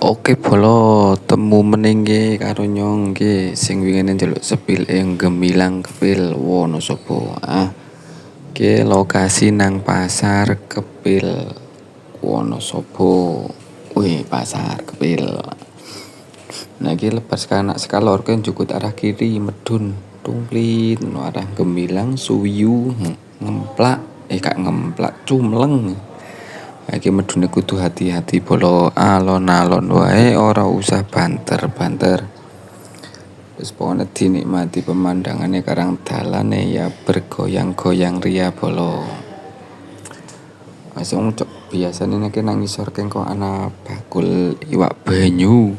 Oke bolo temu meneh nggih karo nyong nggih sing wingine njaluk sepil Gemilang Kepil Wonosobo. Ki lokasi nang Pasar Kepil Wonosobo. Wih, Pasar Kepil. Nah iki lepas kanak sekalor kan jukut arah kiri medun tungplit no arah Gemilang Suwiyu ngemplak kak ngemplak cumleng. Iki medune kudu hati-hati bolo alon-alon wae ora usah banter-banter. Wis pokoknya dinikmati pemandangannya karang dalane ya bergoyang-goyang ria bolo. Asung cok biasane nek nang ngisor kok ana bakul iwak banyu,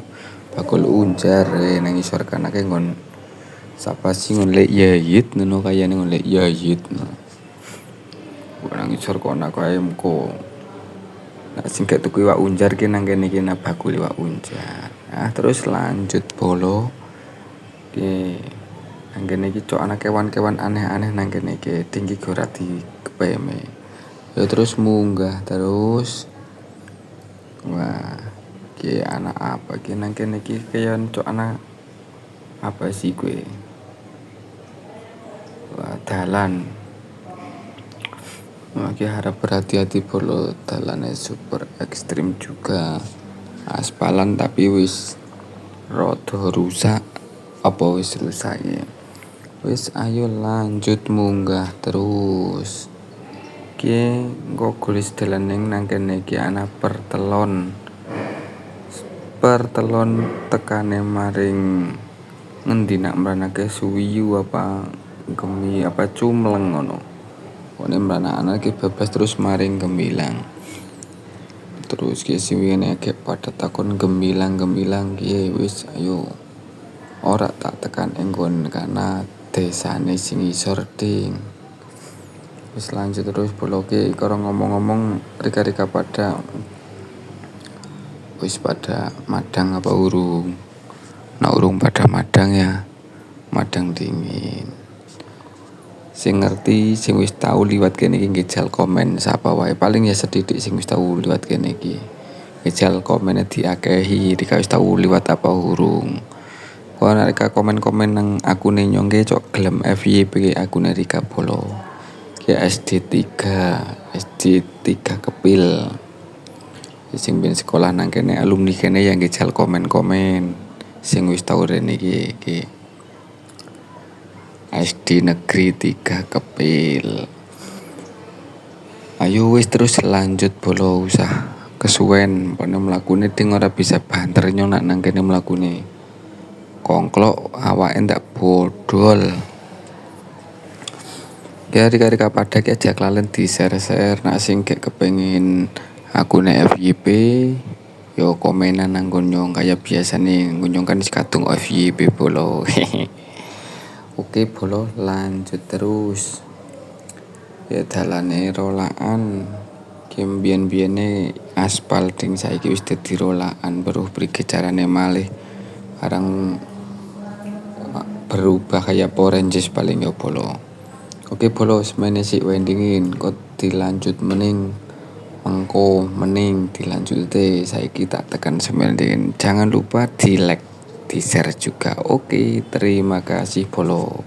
bakul unjar nang ngisor kan akeh ngon sapa sih ngon lek yayit ngono kayane ngon lek yayit. Nang ngisor kok ana kae mko. Nah, sing gak tuku iwak unjar ki nang kene iki bakul iwak unjar. Terus lanjut bolo. Oke. Nang kene iki cok ana kewan-kewan aneh-aneh nang kene iki tinggi ora di kepeme. Ya terus munggah terus. Wah, ki anak apa ki nang kene iki kaya cok anak apa sih gue? Wah, dalan. Ki harap berhati-hati bolo dalane super ekstrim juga. Aspalan tapi wis rada rusak apa wis rusak ya. Wis ayo lanjut munggah terus. Ki engko gulis dalan nang kene iki ana pertelon. Pertelon tekane maring ngendi nak mranake Suwiyu apa Gemi apa Cumleng ngono. Pokoknya mrana ki bebas terus maring Gemilang. Terus ki siwene akeh pada takon Gemilang ki wis ayo. Ora tak tekan enggon karena desane sing isor ding. Wis lanjut terus boloke karo ngomong-ngomong rika-rika pada wis pada madang apa urung. Nah urung pada madang ya. Madang dingin. Sing ngerti sing wis tau liwat kene iki ngejal komen sapa wae paling ya sedidik sing wis tau liwat kene iki. Ngejal komene diakehi rika wis tau liwat apa urung. Kok nek komen-komen nang akune nyongge cok gelem FYP akune Rika Bolo. Ki SD3 Kepil. Sing ben sekolah nang kene alumni kene yang ngejal komen-komen sing wis tau rene iki. SD Negeri 3 Kepil. Ayo wis terus lanjut bolo usah kesuwen pone mlakune ding ora bisa banter nyong nak nang kene mlakune. Kongklok awake ndak bodol. Ya rika-rika pada ki aja klalen di share-share nak sing gak kepengin akune FYP yo komenan nang nyong kaya biasane nyong kan wis kadung FYP bolo. Oke bolo lanjut terus. Ya dalane rolaan. Ki mbiyen-biyene aspal ding saiki wis dadi rolaan beruh prike carane malih. Barang berubah kayak Power Rangers paling ya bolo. Oke bolo semene sik wendingin kok dilanjut mening mengko mening dilanjute saiki tak tekan semending. Jangan lupa di like, di share juga. Oke, terima kasih bolo.